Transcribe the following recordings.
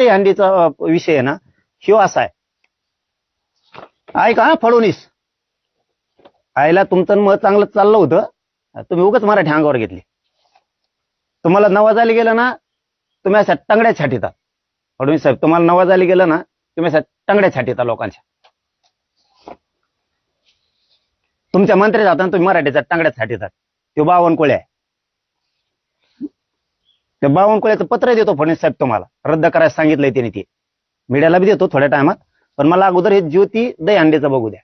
दहीहंडीचा विषय आहे ना, ह्यो असा आहे. ऐका हा फडणवीस, आईला तुमचं मत चांगलं चाललं होतं, तुम्ही उगाच मराठी अंगावर घेतली. तुम्हाला नवाजाली गेलं ना, तुम्ही अशा टंगड्या छाटीता. फडणवीस साहेब, तुम्हाला नवाजाली गेलं ना, तुम्ही अशा टंगड्या छाटीता लोकांच्या. तुमच्या मंत्री जाताना तुम्ही मराठीचा टंगड्या छाटीतात. तो बावनकुळे आहे. त्या बावनकुळ्याचं पत्र देतो फडणवीस साहेब तुम्हाला, रद्द करायला सांगितलंय त्याने. ते मीडियाला बी देतो थोड्या टायमात, पण मला अगोदर हे ज्योती दहीहंडीचं बघू द्या.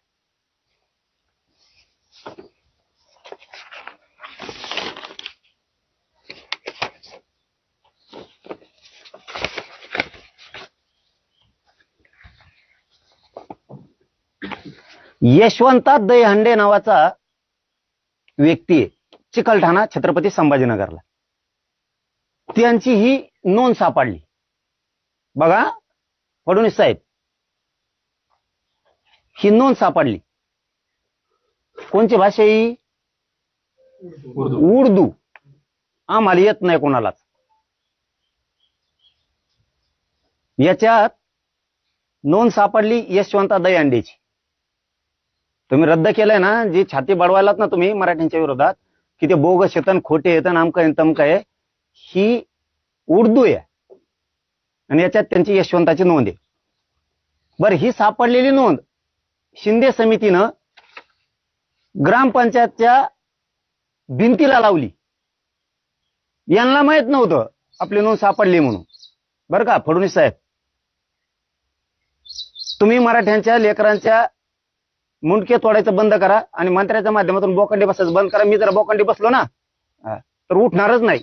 यशवंता दहीहंडे नावाचा व्यक्ती आहे, चिकलठाणा, छत्रपती संभाजीनगरला. त्यांची ही नोंद सापडली बघा फडणवीस साहेब, ही नोंद सापडली. कोणची भाषा ही? उर्दू. आम्हाला येत नाही कोणालाच. याच्यात नोंद सापडली यशवंता दहीहंडेची. तुम्ही रद्द केलंय ना, जी छाती बडवायलात ना तुम्ही मराठ्यांच्या विरोधात, की ते बोगस येतं, खोटे येतं, आमकं आहे तमकं आहे, ही उर्दू आहे आणि याच्यात त्यांची यशवंताची नोंद आहे. बरं, ही सापडलेली नोंद शिंदे समितीनं ग्रामपंचायतच्या भिंतीला लावली. यांना माहित नव्हतं आपली नोंद सापडली म्हणून. बरं का फडणवीस साहेब, तुम्ही मराठ्यांच्या लेकरांच्या मुंडके तोडायचं बंद करा आणि मंत्र्याच्या माध्यमातून बोकंडी बसायचं बंद करा. मी जर बोकंडी बसलो ना तर उठणारच नाही.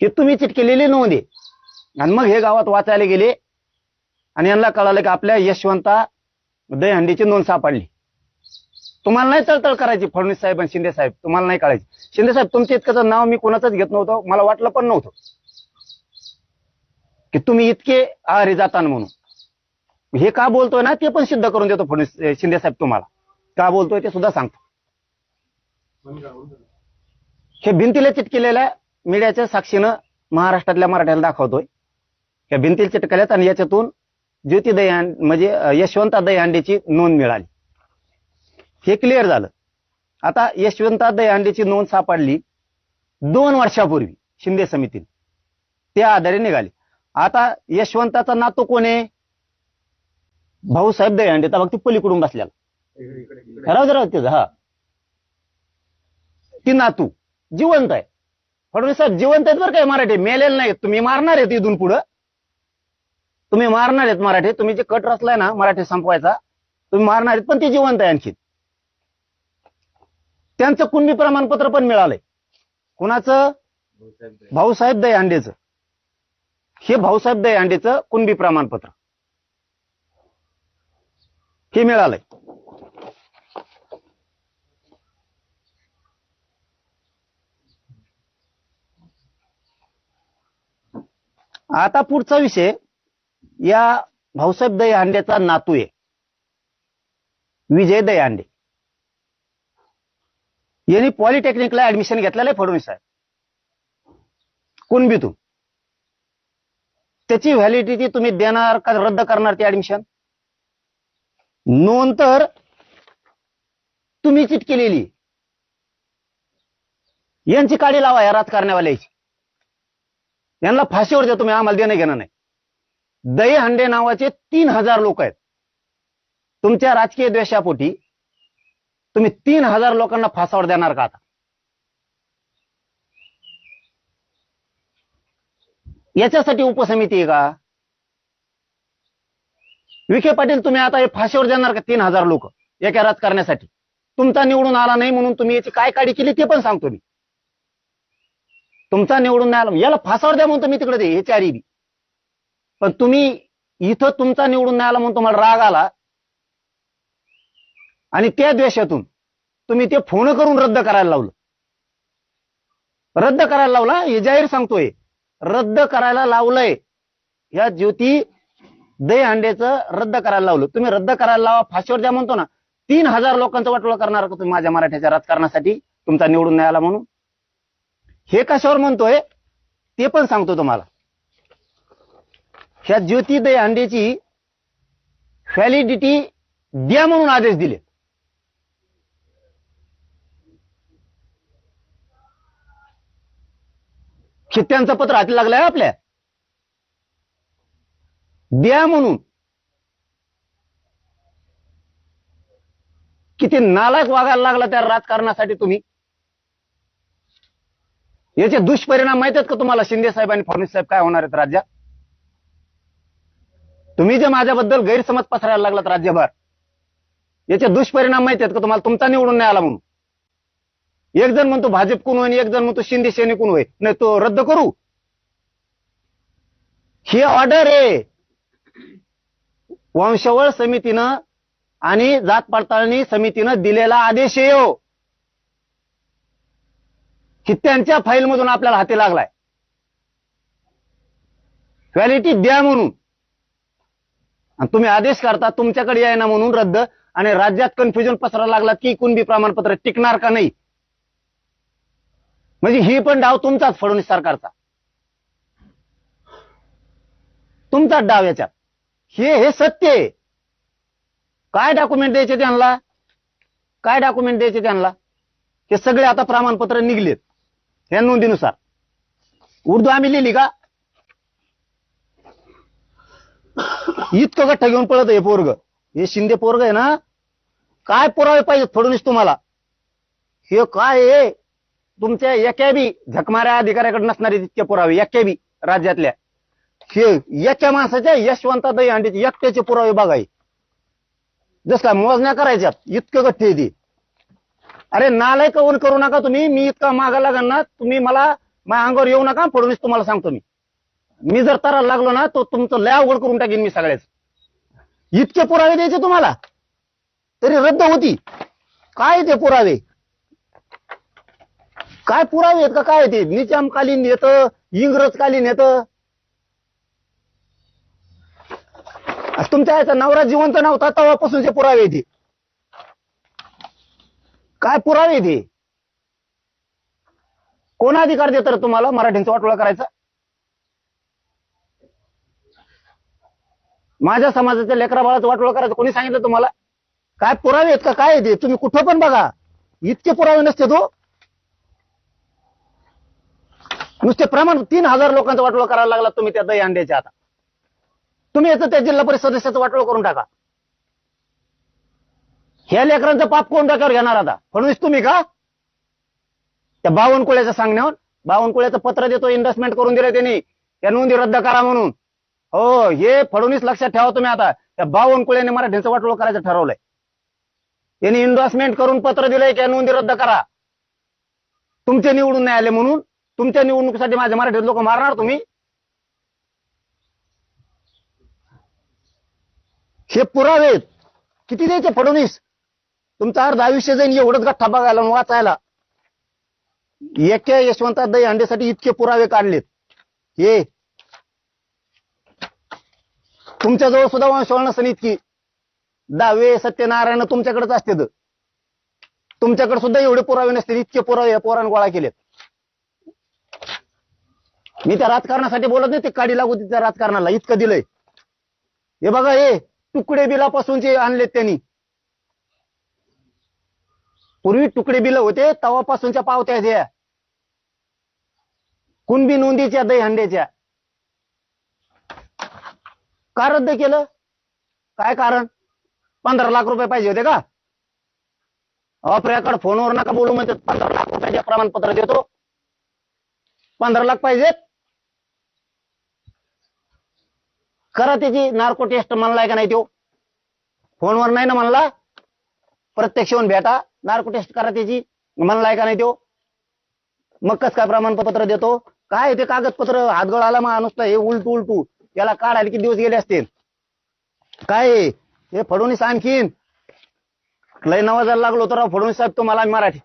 हे तुम्ही चिटकेलेली नोंद आहे. आणि मग हे गावात वाचायला गेले आणि यांना कळालं की आपल्या यशवंता दहीहंडीची नोंद सापडली. तुम्हाला नाही तळतळ करायची फडणवीस साहेब आणि शिंदे साहेब, तुम्हाला नाही कळायची. शिंदे साहेब, तुमच्या इतकंच नाव मी कोणाचंच घेत नव्हतं, मला वाटलं पण नव्हतं की तुम्ही इतके आहारी जाताना म्हणून. हे का बोलतोय ना ते पण सिद्ध करून देतो फडणवीस शिंदे साहेब. तुम्हाला का बोलतोय ते सुद्धा सांगतो. हे भिंतीला चिटकेलेल्या मीडियाच्या साक्षीनं महाराष्ट्रातल्या मराठ्याला दाखवतोय. ह्या भिंतीला चिटकल्यात आणि याच्यातून ज्योती दहीहंडे म्हणजे यशवंता दहीहंडेची नोंद मिळाली. हे क्लिअर झालं. आता यशवंता दहीहंडेची नोंद सापडली 2 वर्षापूर्वी शिंदे समितीने, त्या आधारे निघाली. आता यशवंताचा नातू कोण आहे? भाऊसाहेब दहीहंडे. तर बघ ती पलीकडून बसल्याला राहू दे हा, ती नातू जिवंत आहे. फडणवीस साहेब जिवंत आहेत बरं काय, मराठी मेलेले नाहीत. तुम्ही मारणार आहेत इथून पुढं, तुम्ही मारणार आहेत मराठी. तुम्ही जे कट रचलाय ना मराठी संपवायचा, तुम्ही मारणार आहेत, पण ती जिवंत आहे आणखी. त्यांचं कुणबी प्रमाणपत्र पण मिळालंय. कुणाचं? भाऊसाहेब दहीहंडेचं. हे भाऊसाहेब दहीहंडेचं कुणबी प्रमाणपत्र हे मिळालंय. आता पुढचा विषय, या भाऊसाहेब दहीहंडेचा नातू आहे विजय दहीहंडे. यांनी पॉलिटेक्निकला ऍडमिशन घेतलेलं आहे फडणवीस साहेब, कुणबीतून. त्याची व्हॅलिडिटी तुम्ही देणार का रद्द करणार ती ऍडमिशन? नोंद तर तुम्ही चिटकेलेली. यांची काडी लावा या राजकारण्यावाल्याची, यांना फाशीवर द्या तुम्ही, आम्हाला देणं घेणं नाही. दहीहंडे नावाचे 3000 लोक आहेत. तुमच्या राजकीय द्वेषापोटी तुम्ही 3000 लोकांना फासावर देणार का? आता याच्यासाठी उपसमिती आहे का? विखे पाटील, तुम्ही आता हे फाशीवर देणार का 3000 लोक एका राजकारण्यासाठी? तुमचा निवडून आला नाही म्हणून तुम्ही याची काय काडी केली ते पण सांगतो मी. तुमचा निवडून नाही आला, याला फासावर द्या म्हणून तुम्ही तिकडे दे, हे चारी बी. पण तुम्ही इथं तुमचा निवडून नाही आला म्हणून तुम्हाला राग आला आणि त्या द्वेषातून तुम्ही ते फोन करून रद्द करायला लावलं. रद्द करायला लावला, हे जाहीर सांगतोय, रद्द करायला लावलंय. या ज्योती दहीहंडेचं रद्द करायला लावलं. तुम्ही रद्द करायला लावा, फाशीवर द्या म्हणतो ना. 3000 लोकांचं वाटोळं करणार का तुम्ही माझ्या मराठ्याच्या राजकारणासाठी, तुमचा निवडून नाही आला म्हणून? हे कशावर म्हणतोय ते पण सांगतो तुम्हाला. ह्या ज्योती दहीहंडेची व्हॅलिडिटी द्या म्हणून आदेश दिले. त्यांचं पत्र हाती लागलंय आपल्या, द्या म्हणून. किती नालायक वागायला लागला त्या राजकारणासाठी तुम्ही. याचे दुष्परिणाम माहित आहेत का तुम्हाला? शिंदे साहेब आणि फडणवीस साहेब काय होणार आहेत राज्यात? तुम्ही जे माझ्याबद्दल गैरसमज पसरायला लागलात राज्यभर, याचे दुष्परिणाम माहित आहेत का तुम्हाला? तुमचा निवडून नाही आला म्हणून एक जण म्हणतो भाजपकडून होईल, एक जण म्हणतो शिंदे सेनेकडून होईल. नाही तो रद्द करू. ही ऑर्डर आहे वंशावळ समितीनं आणि जात पडताळणी समितीनं दिलेला आदेश आहे हो, की त्यांच्या फाईलमधून आपल्याला हाती लागलाय. व्हॅलिडिटी द्या म्हणून आणि तुम्ही आदेश करता तुमच्याकडे याय ना म्हणून रद्द. आणि राज्यात कन्फ्युजन पसरायला लागला की कुणबी प्रमाणपत्र टिकणार का नाही. म्हणजे ही पण डाव तुमचाच, फडणवीस सरकारचा, तुमचाच डाव याच्यात. हे सत्य आहे. काय डॉक्युमेंट द्यायचे त्यांना? काय डॉक्युमेंट द्यायचे त्यांना? हे सगळे आता प्रमाणपत्र निघलेत या नोंदीनुसार. उर्दू आम्ही लिहिली का? इतकं गठ्ठा घेऊन पळत हे पोरग, हे शिंदे पोरग आहे ना. काय पुरावे पाहिजे फडणवीस तुम्हाला? हे काय आहे? तुमच्या एका बी झकमाऱ्या अधिकाऱ्याकडे नसणारे तितके पुरावे एका बी राज्यातल्या. हे एका माणसाच्या यशवंत दहीहंडेचे एकट्याचे पुरावे बघाय. जसं मोजण्या करायच्यात इतकं गठ्ठे आहे ती. अरे नालाय कवन करू नका तुम्ही. मी इतका मागा लागणार ना, तुम्ही मला माझ्या अंगावर येऊ नका. फडणवीस तुम्हाला सांगतो मी जर तराला लागलो ना तो तुमचं लय अवघड करून टाकेन मी सगळ्याच. इतके पुरावे द्यायचे तुम्हाला तरी रद्द होती. काय ते पुरावे? काय पुरावे आहेत का? काय ते निजामकालीन येतं, इंग्रजकालीन येतं. तुमच्या याचा नवरा जिवंत नव्हता तेव्हापासूनचे पुरावे येते. काय पुरावे येते? कोण अधिकार देतं तुम्हाला मराठ्यांचा वाटोळा करायचा? माझ्या समाजाच्या लेकरा बाळाचं वाटोळा करायचं कोणी सांगितलं तुम्हाला? काय पुरावे आहेत का? काय येते? तुम्ही कुठं पण बघा इतके पुरावे नसते तो. नुसते प्रमाण 3000 लोकांचा वाटोळा करायला लागला तुम्ही त्या दहीहंड्याच्या. आता तुम्ही याचं त्या जिल्हा परिषद सदस्याचं वाटोळा करून टाका. ह्या लेकरांचं पाप कोण डोक्यावर घेणार आता? फडणवीस तुम्ही का? त्या बावनकुळ्याच्या सांगण्यावर बावनकुळ्याचं पत्र देतो, इन्व्हेस्टमेंट करून दिलं त्यांनी, त्या नोंदी रद्द करा म्हणून. हो, हे फडणवीस लक्षात ठेवा तुम्ही. आता त्या बावनकुळ्याने मराठ्यांचं वाटोळा करायचं ठरवलंय. त्यांनी इन्व्हेस्टमेंट करून पत्र दिलंय की नोंदी रद्द करा. तुमचे निवडून नाही आले म्हणून तुमच्या निवडणुकीसाठी माझ्या मराठी लोक मारणार तुम्ही? हे पुरावे किती द्यायचे फडणवीस? तुमचं अर्ध आयुष्य जाईन एवढंच गठ्ठा बघायला वाचायला. एका यशवंत दहीहंडेसाठी इतके पुरावे काढलेत. हे तुमच्याजवळ सुद्धा वंशवळ नसेल इतकी. दावे सत्यनारायण तुमच्याकडेच असते. तुमच्याकडे सुद्धा एवढे पुरावे नसतील. इतके पुरावे पोरानं गोळा केलेत. मी त्या राजकारणासाठी बोलत नाही, ते काडी लागू त्या राजकारणाला इतकं दिलंय. हे बघा, हे तुकडे बिलापासूनचे आणलेत त्यांनी. पूर्वी तुकडे बिल होते तेव्हापासूनच्या पावत्या द्या कुणबी नोंदीच्या दहीहंड्याच्या. का रद्द केलं? काय कारण? 15 लाख रुपये पाहिजे होते का? आपल्याकडे फोनवर नका बोलू म्हणते. 15 लाख रुपयाचे प्रमाणपत्र देतो. 15 लाख पाहिजेत. करा त्याची नार्को टेस्ट म्हणलाय का नाही? तो फोनवर नाही ना म्हणला. प्रत्यक्ष येऊन भेटा, नार्को टेस्ट करा त्याची म्हणलाय का नाही? तो मग कस काय प्रमाणपत्र देतो? काय ते कागदपत्र हातगळ आला मग नुसतं हे उलटू याला काढायला किती दिवस गेले असतील? काय हे फडणवीस आणखीन लय नवाजायला लागलो तर फडणवीस साहेब तुम्हाला मराठी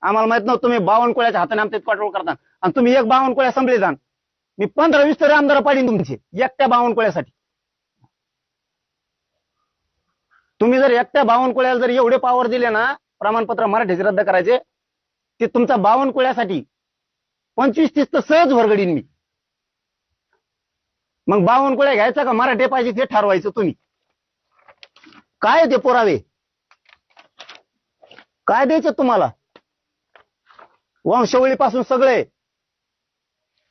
आम्हाला माहित नव्हतं. तुम्ही बावनकुळ्याच्या हाताने आमच्या कंट्रोल करता आणि तुम्ही एक बावनकुळ्या संपले जाण. मी 15-20 तरी आमदार पाडीन तुमचे एकट्या बावनकुळ्यासाठी. तुम्ही जर एकट्या बावनकुळ्याला जर एवढे पॉवर दिले ना प्रमाणपत्र मराठीचे रद्द करायचे, ते तुमचा बावनकुळ्यासाठी 25-30 तर सहज भरगडीन मी. मग बावनकुळे घ्यायचा का मराठे पाहिजे ते ठरवायचं तुम्ही. काय ते पुरावे काय द्यायचे तुम्हाला? वंशावळीपासून सगळे.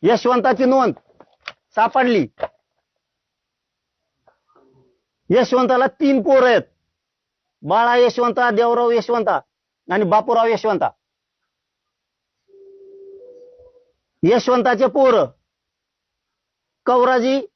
यशवंताची नोंद सापडली. यशवंताला 3 पोरं आहेत. बाळा यशवंता, देवराव यशवंता आणि बापूराव यशवंता. यशवंताचे पोरं कवराजी,